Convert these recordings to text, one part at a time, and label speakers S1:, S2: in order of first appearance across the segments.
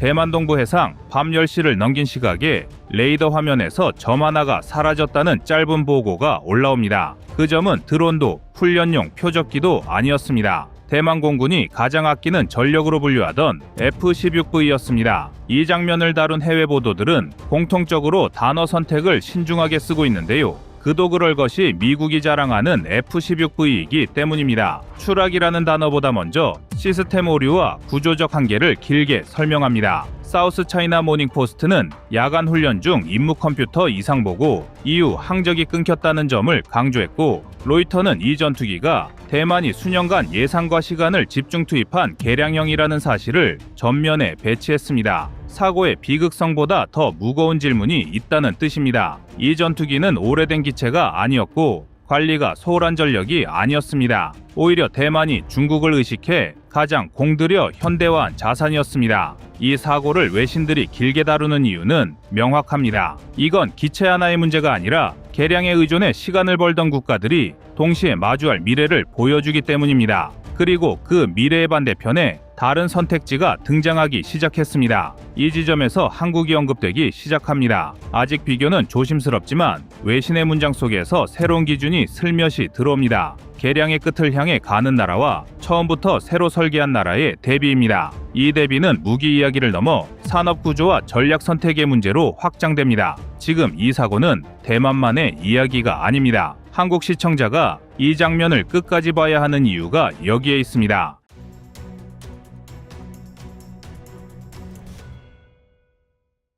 S1: 대만 동부 해상 밤 10시를 넘긴 시각에 레이더 화면에서 점 하나가 사라졌다는 짧은 보고가 올라옵니다. 그 점은 드론도 훈련용 표적기도 아니었습니다. 대만 공군이 가장 아끼는 전력으로 분류하던 F-16V였습니다. 이 장면을 다룬 해외 보도들은 공통적으로 단어 선택을 신중하게 쓰고 있는데요. 그도 그럴 것이 미국이 자랑하는 F-16V이기 때문입니다. 추락이라는 단어보다 먼저 시스템 오류와 구조적 한계를 길게 설명합니다. 사우스 차이나 모닝 포스트는 야간 훈련 중 임무 컴퓨터 이상 보고 이후 항적이 끊겼다는 점을 강조했고, 로이터는 이 전투기가 대만이 수년간 예산과 시간을 집중 투입한 개량형이라는 사실을 전면에 배치했습니다. 사고의 비극성보다 더 무거운 질문이 있다는 뜻입니다. 이 전투기는 오래된 기체가 아니었고 관리가 소홀한 전력이 아니었습니다. 오히려 대만이 중국을 의식해 가장 공들여 현대화한 자산이었습니다. 이 사고를 외신들이 길게 다루는 이유는 명확합니다. 이건 기체 하나의 문제가 아니라 개량에 의존해 시간을 벌던 국가들이 동시에 마주할 미래를 보여주기 때문입니다. 그리고 그 미래의 반대편에 다른 선택지가 등장하기 시작했습니다. 이 지점에서 한국이 언급되기 시작합니다. 아직 비교는 조심스럽지만 외신의 문장 속에서 새로운 기준이 슬며시 들어옵니다. 개량의 끝을 향해 가는 나라와 처음부터 새로 설계한 나라의 대비입니다. 이 대비는 무기 이야기를 넘어 산업 구조와 전략 선택의 문제로 확장됩니다. 지금 이 사고는 대만만의 이야기가 아닙니다. 한국 시청자가 이 장면을 끝까지 봐야 하는 이유가 여기에 있습니다.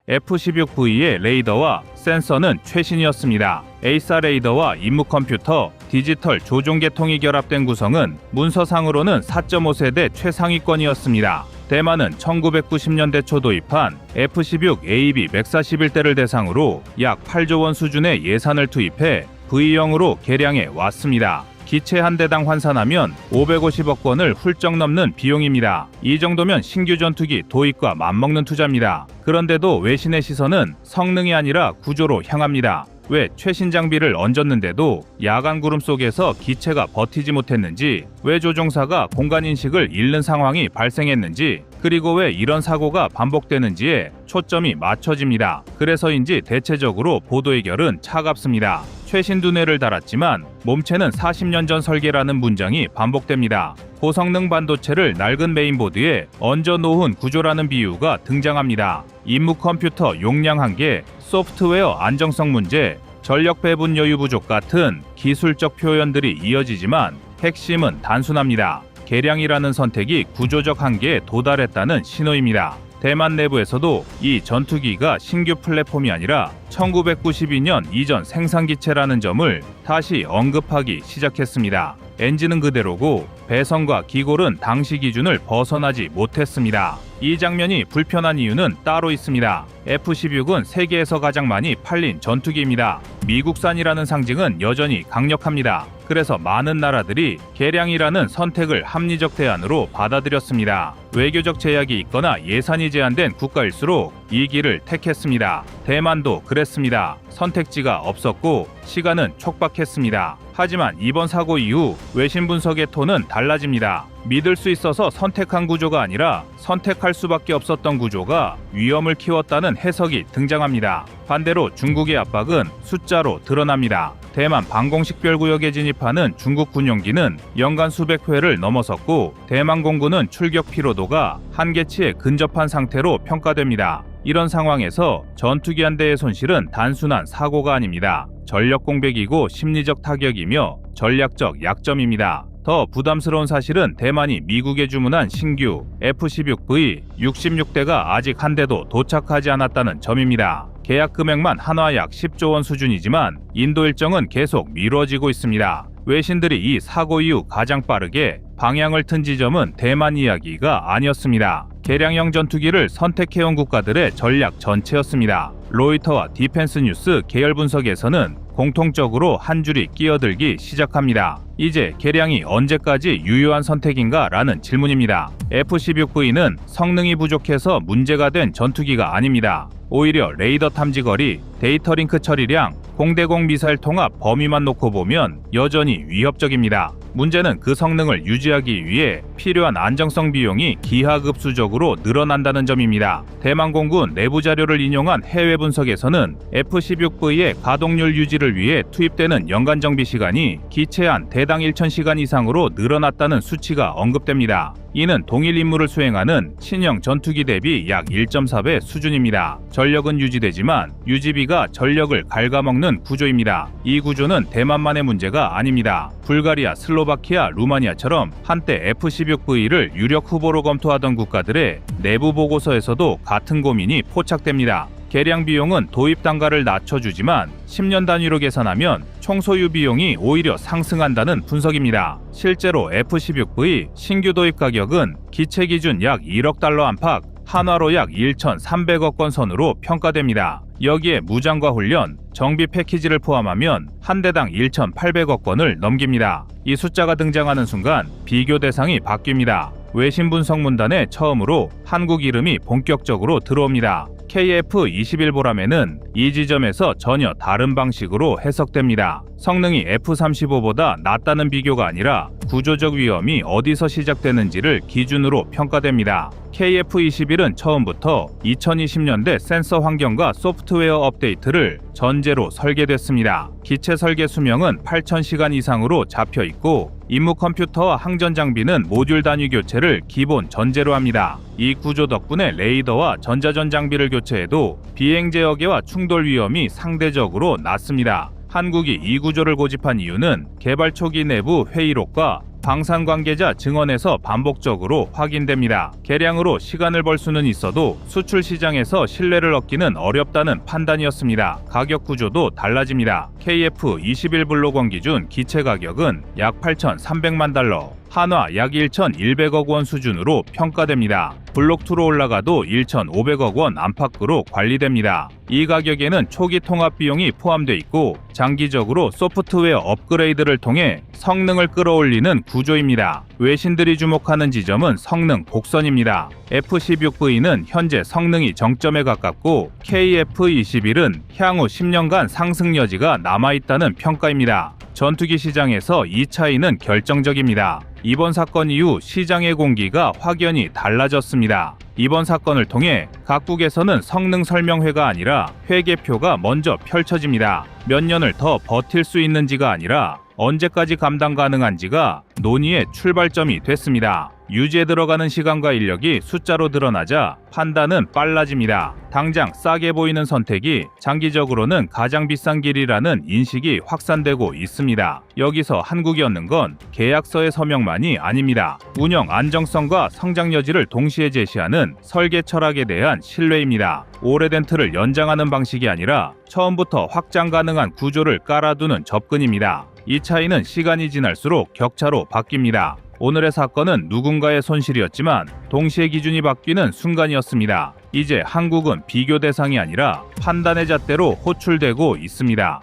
S1: F-16V의 레이더와 센서는 최신이었습니다. A4 레이더와 임무 컴퓨터, 디지털 조종 계통이 결합된 구성은 문서상으로는 4.5세대 최상위권이었습니다. 대만은 1990년대 초 도입한 F-16AB 141대를 대상으로 약 8조 원 수준의 예산을 투입해 V형으로 개량해 왔습니다. 기체 한 대당 환산하면 550억 원을 훌쩍 넘는 비용입니다. 이 정도면 신규 전투기 도입과 맞먹는 투자입니다. 그런데도 외신의 시선은 성능이 아니라 구조로 향합니다. 왜 최신 장비를 얹었는데도 야간 구름 속에서 기체가 버티지 못했는지, 왜 조종사가 공간인식을 잃는 상황이 발생했는지, 그리고 왜 이런 사고가 반복되는지에 초점이 맞춰집니다. 그래서인지 대체적으로 보도의 결은 차갑습니다. 최신 두뇌를 달았지만 몸체는 40년 전 설계라는 문장이 반복됩니다. 고성능 반도체를 낡은 메인보드에 얹어 놓은 구조라는 비유가 등장합니다. 임무 컴퓨터 용량 한계, 소프트웨어 안정성 문제, 전력 배분 여유 부족 같은 기술적 표현들이 이어지지만 핵심은 단순합니다. 개량이라는 선택이 구조적 한계에 도달했다는 신호입니다. 대만 내부에서도 이 전투기가 신규 플랫폼이 아니라 1992년 이전 생산기체라는 점을 다시 언급하기 시작했습니다. 엔진은 그대로고 배선과 기골은 당시 기준을 벗어나지 못했습니다. 이 장면이 불편한 이유는 따로 있습니다. F-16은 세계에서 가장 많이 팔린 전투기입니다. 미국산이라는 상징은 여전히 강력합니다. 그래서 많은 나라들이 개량이라는 선택을 합리적 대안으로 받아들였습니다. 외교적 제약이 있거나 예산이 제한된 국가일수록 이 길을 택했습니다. 대만도 그랬습니다. 선택지가 없었고 시간은 촉박했습니다. 하지만 이번 사고 이후 외신 분석의 톤은 달라집니다. 믿을 수 있어서 선택한 구조가 아니라 선택할 수밖에 없었던 구조가 위험을 키웠다는 해석이 등장합니다. 반대로 중국의 압박은 숫자로 드러납니다. 대만 방공식별구역에 진입하는 중국 군용기는 연간 수백 회를 넘어섰고 대만 공군은 출격 피로도가 한계치에 근접한 상태로 평가됩니다. 이런 상황에서 전투기 한 대의 손실은 단순한 사고가 아닙니다. 전력 공백이고 심리적 타격이며 전략적 약점입니다. 더 부담스러운 사실은 대만이 미국에 주문한 신규 F-16V 66대가 아직 한 대도 도착하지 않았다는 점입니다. 계약 금액만 한화 약 10조 원 수준이지만 인도 일정은 계속 미뤄지고 있습니다. 외신들이 이 사고 이후 가장 빠르게 방향을 튼 지점은 대만 이야기가 아니었습니다. 개량형 전투기를 선택해온 국가들의 전략 전체였습니다. 로이터와 디펜스 뉴스 계열 분석에서는 공통적으로 한 줄이 끼어들기 시작합니다. 이제 개량이 언제까지 유효한 선택인가? 라는 질문입니다. F-16V는 성능이 부족해서 문제가 된 전투기가 아닙니다. 오히려 레이더 탐지거리, 데이터 링크 처리량, 공대공 미사일 통합 범위만 놓고 보면 여전히 위협적입니다. 문제는 그 성능을 유지하기 위해 필요한 안정성 비용이 기하급수적으로 늘어난다는 점입니다. 대만공군 내부 자료를 인용한 해외 분석에서는 F-16V의 가동률 유지를 위해 투입되는 연간 정비 시간이 기체 안 대당 1,000시간 이상으로 늘어났다는 수치가 언급됩니다. 이는 동일 임무를 수행하는 신형 전투기 대비 약 1.4배 수준입니다. 전력은 유지되지만 유지비가 전력을 갉아먹는 구조입니다. 이 구조는 대만만의 문제가 아닙니다. 불가리아, 슬로바키아, 루마니아처럼 한때 F-16V를 유력 후보로 검토하던 국가들의 내부 보고서에서도 같은 고민이 포착됩니다. 개량 비용은 도입 단가를 낮춰주지만 10년 단위로 계산하면 총 소유 비용이 오히려 상승한다는 분석입니다. 실제로 F-16V 신규 도입 가격은 기체 기준 약 1억 달러 안팎, 한화로 약 1,300억 원 선으로 평가됩니다. 여기에 무장과 훈련, 정비 패키지를 포함하면 한 대당 1,800억 원을 넘깁니다. 이 숫자가 등장하는 순간 비교 대상이 바뀝니다. 외신 분석 문단에 처음으로 한국 이름이 본격적으로 들어옵니다. KF-21보람에는 이 지점에서 전혀 다른 방식으로 해석됩니다. 성능이 F-35보다 낮다는 비교가 아니라 구조적 위험이 어디서 시작되는지를 기준으로 평가됩니다. KF-21은 처음부터 2020년대 센서 환경과 소프트웨어 업데이트를 전제로 설계됐습니다. 기체 설계 수명은 8,000시간 이상으로 잡혀 있고 임무 컴퓨터와 항전 장비는 모듈 단위 교체를 기본 전제로 합니다. 이 구조 덕분에 레이더와 전자전 장비를 교체해도 비행 제어계와 충돌 위험이 상대적으로 낮습니다. 한국이 이 구조를 고집한 이유는 개발 초기 내부 회의록과 방산 관계자 증언에서 반복적으로 확인됩니다. 개량으로 시간을 벌 수는 있어도 수출 시장에서 신뢰를 얻기는 어렵다는 판단이었습니다. 가격 구조도 달라집니다. KF-21 블록원 기준 기체 가격은 약 8,300만 달러, 한화 약 1,100억 원 수준으로 평가됩니다. 블록2로 올라가도 1,500억 원 안팎으로 관리됩니다. 이 가격에는 초기 통합 비용이 포함돼 있고 장기적으로 소프트웨어 업그레이드를 통해 성능을 끌어올리는 구조입니다. 외신들이 주목하는 지점은 성능 곡선입니다. F-16V는 현재 성능이 정점에 가깝고 KF-21은 향후 10년간 상승 여지가 남아있다는 평가입니다. 전투기 시장에서 이 차이는 결정적입니다. 이번 사건 이후 시장의 공기가 확연히 달라졌습니다. 이번 사건을 통해 각국에서는 성능 설명회가 아니라 회계표가 먼저 펼쳐집니다. 몇 년을 더 버틸 수 있는지가 아니라 언제까지 감당 가능한지가 논의의 출발점이 됐습니다. 유지에 들어가는 시간과 인력이 숫자로 드러나자 판단은 빨라집니다. 당장 싸게 보이는 선택이 장기적으로는 가장 비싼 길이라는 인식이 확산되고 있습니다. 여기서 한국이 얻는 건 계약서의 서명만이 아닙니다. 운영 안정성과 성장 여지를 동시에 제시하는 설계 철학에 대한 신뢰입니다. 오래된 틀을 연장하는 방식이 아니라 처음부터 확장 가능한 구조를 깔아두는 접근입니다. 이 차이는 시간이 지날수록 격차로 바뀝니다. 오늘의 사건은 누군가의 손실이었지만 동시에 기준이 바뀌는 순간이었습니다. 이제 한국은 비교 대상이 아니라 판단의 잣대로 호출되고 있습니다.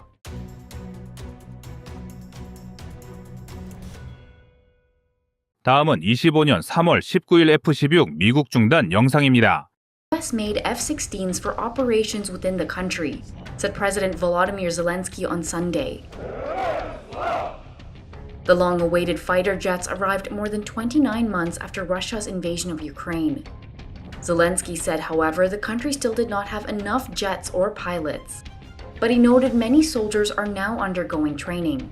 S1: 다음은 25년 3월 19일 F-16 미국 중단 영상입니다.
S2: US made F-16s for operations within the country, said President Volodymyr Zelensky on Sunday. The long-awaited fighter jets arrived more than 29 months after Russia's invasion of Ukraine. Zelensky said, however, the country still did not have enough jets or pilots. But he noted many soldiers are now undergoing training.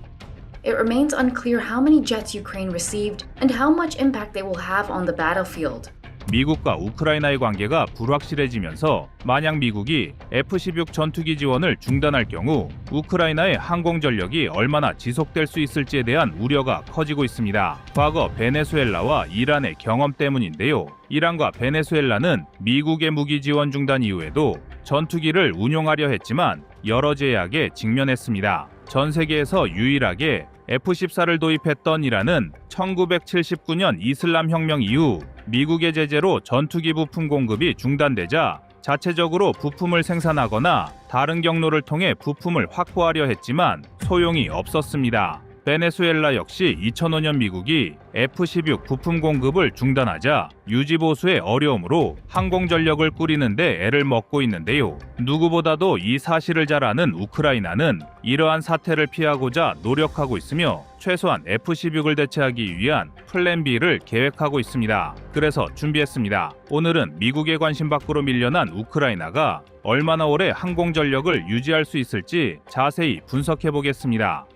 S2: It remains unclear how many jets Ukraine received and how much impact they will have on the battlefield.
S1: 미국과 우크라이나의 관계가 불확실해지면서 만약 미국이 F-16 전투기 지원을 중단할 경우 우크라이나의 항공 전력이 얼마나 지속될 수 있을지에 대한 우려가 커지고 있습니다. 과거 베네수엘라와 이란의 경험 때문인데요. 이란과 베네수엘라는 미국의 무기 지원 중단 이후에도 전투기를 운용하려 했지만 여러 제약에 직면했습니다. 전 세계에서 유일하게 F-14를 도입했던 이란은 1979년 이슬람 혁명 이후 미국의 제재로 전투기 부품 공급이 중단되자 자체적으로 부품을 생산하거나 다른 경로를 통해 부품을 확보하려 했지만 소용이 없었습니다. 베네수엘라 역시 2005년 미국이 F-16 부품 공급을 중단하자 유지보수의 어려움으로 항공전력을 꾸리는데 애를 먹고 있는데요. 누구보다도 이 사실을 잘 아는 우크라이나는 이러한 사태를 피하고자 노력하고 있으며 최소한 F-16을 대체하기 위한 플랜 B를 계획하고 있습니다. 그래서 준비했습니다. 오늘은 미국의 관심 밖으로 밀려난 우크라이나가 얼마나 오래 항공전력을 유지할 수 있을지 자세히 분석해 보겠습니다.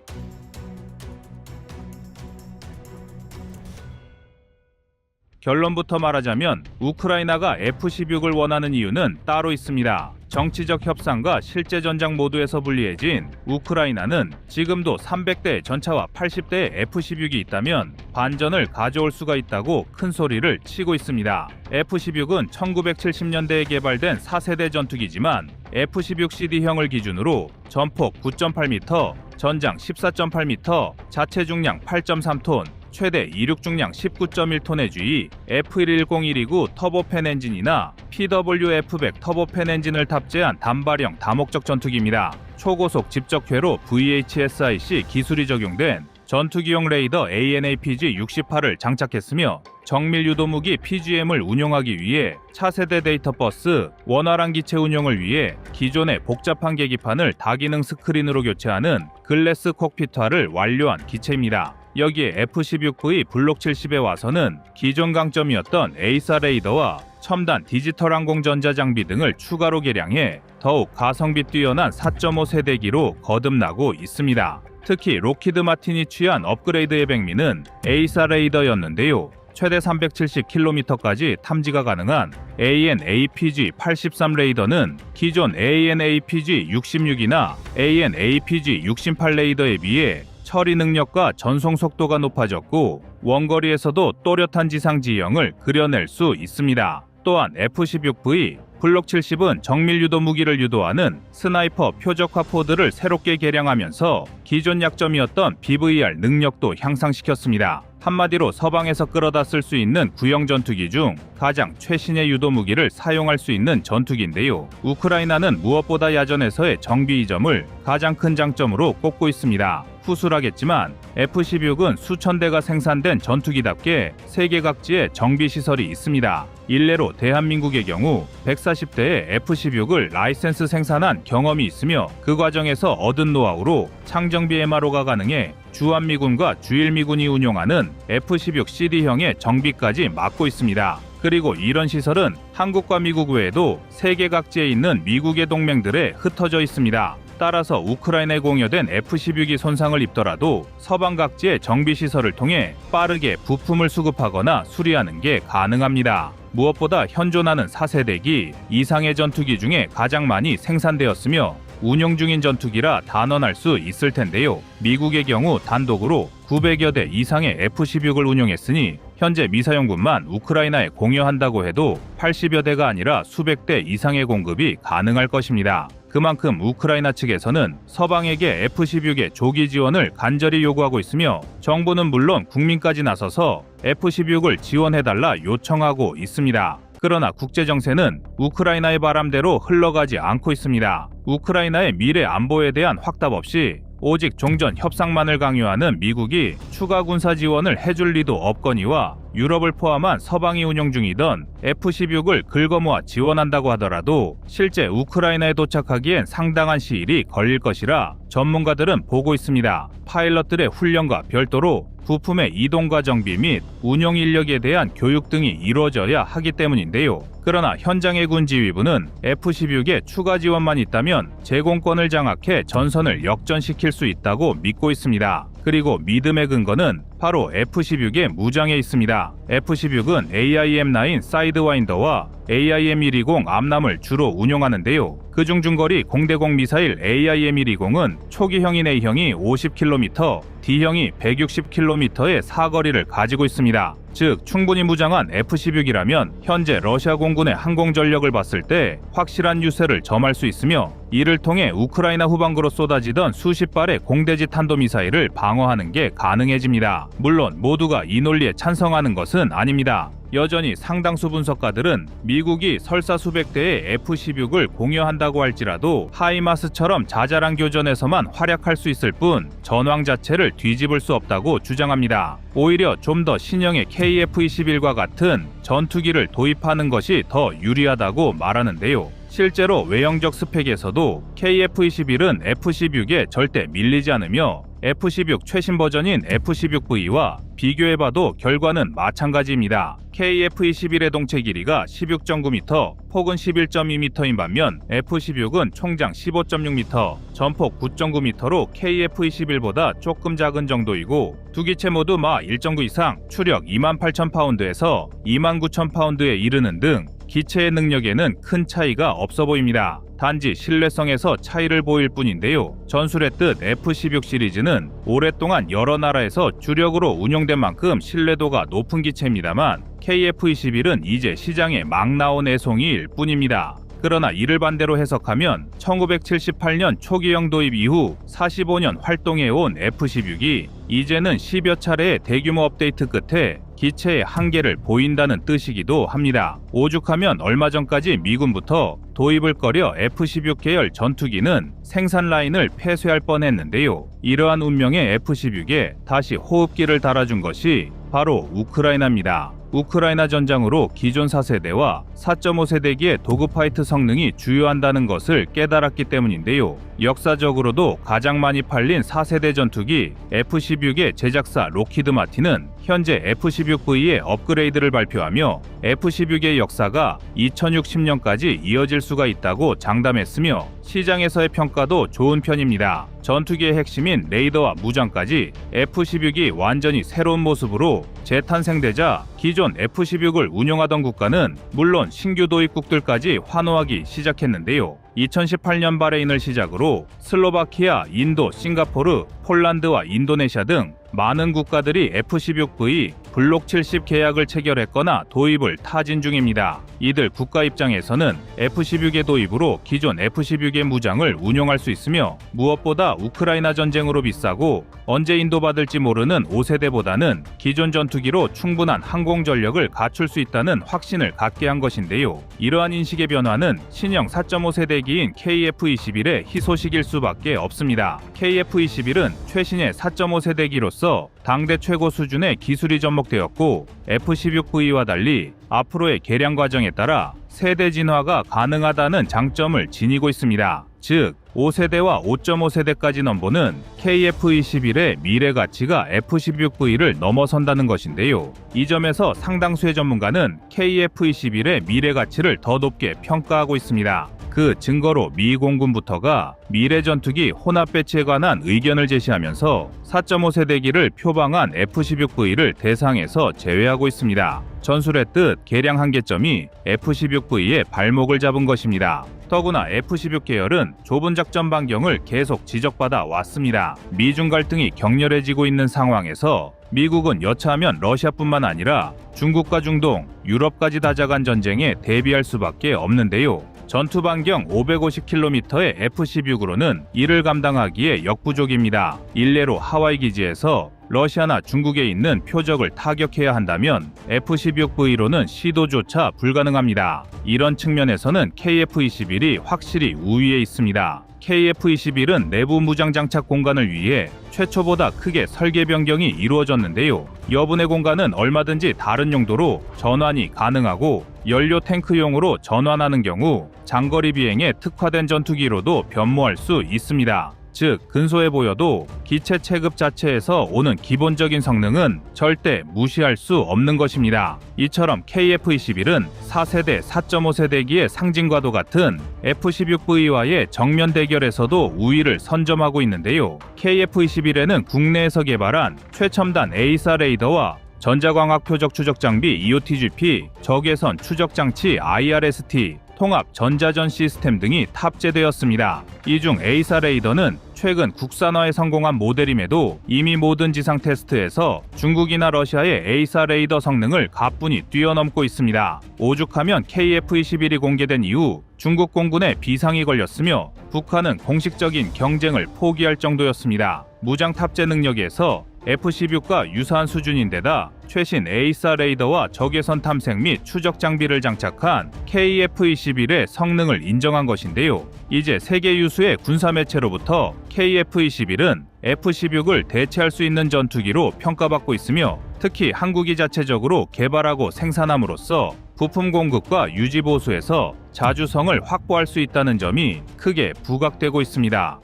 S1: 결론부터 말하자면 우크라이나가 F-16을 원하는 이유는 따로 있습니다. 정치적 협상과 실제 전장 모두에서 불리해진 우크라이나는 지금도 300대의 전차와 80대의 F-16이 있다면 반전을 가져올 수가 있다고 큰 소리를 치고 있습니다. F-16은 1970년대에 개발된 4세대 전투기지만 F-16CD형을 기준으로 전폭 9.8m, 전장 14.8m, 자체 중량 8.3톤, 최대 이륙 중량 19.1톤의 주의 F110-129 터보팬 엔진이나 PWF100 터보팬 엔진을 탑재한 단발형 다목적 전투기입니다. 초고속 집적회로 VHSIC 기술이 적용된 전투기용 레이더 AN/APG-68을 장착했으며 정밀 유도무기 PGM을 운용하기 위해 차세대 데이터 버스, 원활한 기체 운용을 위해 기존의 복잡한 계기판을 다기능 스크린으로 교체하는 글래스 콕핏화를 완료한 기체입니다. 여기에 F-16V 블록 70에 와서는 기존 강점이었던 에이사 레이더와 첨단 디지털 항공 전자 장비 등을 추가로 개량해 더욱 가성비 뛰어난 4.5 세대기로 거듭나고 있습니다. 특히 록히드 마틴이 취한 업그레이드의 백미는 에이사 레이더였는데요. 최대 370km까지 탐지가 가능한 AN/APG-83 레이더는 기존 AN/APG-66이나 AN/APG-68 레이더에 비해 처리 능력과 전송 속도가 높아졌고 원거리에서도 또렷한 지상 지형을 그려낼 수 있습니다. 또한 F-16V 블록 70은 정밀 유도 무기를 유도하는 스나이퍼 표적화 포드를 새롭게 개량하면서 기존 약점이었던 BVR 능력도 향상시켰습니다. 한마디로 서방에서 끌어다 쓸 수 있는 구형 전투기 중 가장 최신의 유도 무기를 사용할 수 있는 전투기인데요. 우크라이나는 무엇보다 야전에서의 정비 이점을 가장 큰 장점으로 꼽고 있습니다. 후술하겠지만 F-16은 수천 대가 생산된 전투기답게 세계 각지에 정비 시설이 있습니다. 일례로 대한민국의 경우 140대의 F-16을 라이센스 생산한 경험이 있으며 그 과정에서 얻은 노하우로 창정비 MRO가 가능해 주한미군과 주일미군이 운용하는 F-16CD형의 정비까지 맡고 있습니다. 그리고 이런 시설은 한국과 미국 외에도 세계 각지에 있는 미국의 동맹들에 흩어져 있습니다. 따라서 우크라이나에 공여된 F-16이 손상을 입더라도 서방 각지의 정비시설을 통해 빠르게 부품을 수급하거나 수리하는 게 가능합니다. 무엇보다 현존하는 4세대기 이상의 전투기 중에 가장 많이 생산되었으며 운용 중인 전투기라 단언할 수 있을 텐데요. 미국의 경우 단독으로 900여 대 이상의 F-16을 운용했으니 현재 미사용군만 우크라이나에 공여한다고 해도 80여 대가 아니라 수백 대 이상의 공급이 가능할 것입니다. 그만큼 우크라이나 측에서는 서방에게 F-16의 조기 지원을 간절히 요구하고 있으며 정부는 물론 국민까지 나서서 F-16을 지원해달라 요청하고 있습니다. 그러나 국제정세는 우크라이나의 바람대로 흘러가지 않고 있습니다. 우크라이나의 미래 안보에 대한 확답 없이 오직 종전 협상만을 강요하는 미국이 추가 군사 지원을 해줄 리도 없거니와 유럽을 포함한 서방이 운영 중이던 F-16을 긁어모아 지원한다고 하더라도 실제 우크라이나에 도착하기엔 상당한 시일이 걸릴 것이라 전문가들은 보고 있습니다. 파일럿들의 훈련과 별도로 부품의 이동과 정비 및 운용 인력에 대한 교육 등이 이루어져야 하기 때문인데요. 그러나 현장의 군지휘부는 F-16에 추가 지원만 있다면 제공권을 장악해 전선을 역전시킬 수 있다고 믿고 있습니다. 그리고 믿음의 근거는 바로 F-16의 무장에 있습니다. F-16은 AIM-9 사이드와인더와 AIM-120 암람을 주로 운용하는데요. 그중 중거리 공대공 미사일 AIM-120은 초기형인 A형이 50km, D형이 160km의 사거리를 가지고 있습니다. 즉 충분히 무장한 F-16이라면 현재 러시아 공군의 항공전력을 봤을 때 확실한 유세를 점할 수 있으며 이를 통해 우크라이나 후방구로 쏟아지던 수십 발의 공대지 탄도미사일을 방어하는 게 가능해집니다. 물론 모두가 이 논리에 찬성하는 것은 아닙니다. 여전히 상당수 분석가들은 미국이 설사 수백 대의 F-16을 공여한다고 할지라도 하이마스처럼 자잘한 교전에서만 활약할 수 있을 뿐 전황 자체를 뒤집을 수 없다고 주장합니다. 오히려 좀 더 신형의 KF-21과 같은 전투기를 도입하는 것이 더 유리하다고 말하는데요. 실제로 외형적 스펙에서도 KF-21은 F-16에 절대 밀리지 않으며 F-16 최신 버전인 F-16V와 비교해봐도 결과는 마찬가지입니다. KF-21의 동체 길이가 16.9m, 폭은 11.2m인 반면 F-16은 총장 15.6m, 전폭 9.9m로 KF-21보다 조금 작은 정도이고 두 기체 모두 마 1.9 이상, 추력 28,000파운드에서 29,000파운드에 이르는 등 기체의 능력에는 큰 차이가 없어 보입니다. 단지 신뢰성에서 차이를 보일 뿐인데요. 전술했듯 F-16 시리즈는 오랫동안 여러 나라에서 주력으로 운용된 만큼 신뢰도가 높은 기체입니다만 KF-21은 이제 시장에 막 나온 애송이일 뿐입니다. 그러나 이를 반대로 해석하면 1978년 초기형 도입 이후 45년 활동해온 F-16이 이제는 10여 차례의 대규모 업데이트 끝에 기체의 한계를 보인다는 뜻이기도 합니다. 오죽하면 얼마 전까지 미군부터 도입을 꺼려 F-16 계열 전투기는 생산 라인을 폐쇄할 뻔했는데요. 이러한 운명의 F-16에 다시 호흡기를 달아준 것이 바로 우크라이나입니다. 우크라이나 전장으로 기존 4세대와 4.5세대기의 도그파이트 성능이 주요한다는 것을 깨달았기 때문인데요. 역사적으로도 가장 많이 팔린 4세대 전투기 F-16의 제작사 록히드 마틴은 현재 F-16V의 업그레이드를 발표하며 F-16의 역사가 2060년까지 이어질 수가 있다고 장담했으며 시장에서의 평가도 좋은 편입니다. 전투기의 핵심인 레이더와 무장까지 F-16이 완전히 새로운 모습으로 재탄생되자 기존 F-16을 운용하던 국가는 물론 신규 도입국들까지 환호하기 시작했는데요. 2018년 바레인을 시작으로 슬로바키아, 인도, 싱가포르, 폴란드와 인도네시아 등 많은 국가들이 F-16V 블록 70 계약을 체결했거나 도입을 타진 중입니다. 이들 국가 입장에서는 F-16의 도입으로 기존 F-16의 무장을 운용할 수 있으며 무엇보다 우크라이나 전쟁으로 비싸고 언제 인도받을지 모르는 5세대보다는 기존 전투기로 충분한 항공 전력을 갖출 수 있다는 확신을 갖게 한 것인데요. 이러한 인식의 변화는 신형 4.5세대기인 KF-21의 희소식일 수밖에 없습니다. KF-21은 최신의 4.5세대기로서 당대 최고 수준의 기술이 접목되었고 F-16V와 달리 앞으로의 개량 과정에 따라 세대 진화가 가능하다는 장점을 지니고 있습니다. 즉 5세대와 5.5세대까지 넘보는 KF-21의 미래 가치가 F-16V를 넘어선다는 것인데요. 이 점에서 상당수의 전문가는 KF-21의 미래 가치를 더 높게 평가하고 있습니다. 그 증거로 미 공군부터가 미래 전투기 혼합 배치에 관한 의견을 제시하면서 4.5세대기를 표방한 F-16V를 대상에서 제외하고 있습니다. 전술했듯 개량 한계점이 F-16V의 발목을 잡은 것입니다. 더구나 F-16 계열은 좁은 작전 반경을 계속 지적받아 왔습니다. 미중 갈등이 격렬해지고 있는 상황에서 미국은 여차하면 러시아뿐만 아니라 중국과 중동, 유럽까지 다자간 전쟁에 대비할 수밖에 없는데요. 전투 반경 550km의 F-16으로는 이를 감당하기에 역부족입니다. 일례로 하와이 기지에서 러시아나 중국에 있는 표적을 타격해야 한다면 F-16V로는 시도조차 불가능합니다. 이런 측면에서는 KF-21이 확실히 우위에 있습니다. KF-21은 내부 무장 장착 공간을 위해 최초보다 크게 설계 변경이 이루어졌는데요. 여분의 공간은 얼마든지 다른 용도로 전환이 가능하고 연료 탱크용으로 전환하는 경우 장거리 비행에 특화된 전투기로도 변모할 수 있습니다. 즉 근소해 보여도 기체 체급 자체에서 오는 기본적인 성능은 절대 무시할 수 없는 것입니다. 이처럼 KF-21은 4세대 4.5세대기의 상징과도 같은 F-16V와의 정면 대결에서도 우위를 선점하고 있는데요. KF-21에는 국내에서 개발한 최첨단 A4 레이더와 전자광학 표적 추적 장비 EOTGP, 적외선 추적 장치 IRST, 통합 전자전 시스템 등이 탑재되었습니다. 이 중 A4 레이더는 최근 국산화에 성공한 모델임에도 이미 모든 지상 테스트에서 중국이나 러시아의 A4 레이더 성능을 가뿐히 뛰어넘고 있습니다. 오죽하면 KF-21이 공개된 이후 중국 공군에 비상이 걸렸으며 북한은 공식적인 경쟁을 포기할 정도였습니다. 무장 탑재 능력에서 F-16과 유사한 수준인데다 최신 A-4 레이더와 적외선 탐색 및 추적 장비를 장착한 KF-21의 성능을 인정한 것인데요. 이제 세계 유수의 군사 매체로부터 KF-21은 F-16을 대체할 수 있는 전투기로 평가받고 있으며 특히 한국이 자체적으로 개발하고 생산함으로써 부품 공급과 유지 보수에서 자주성을 확보할 수 있다는 점이 크게 부각되고 있습니다.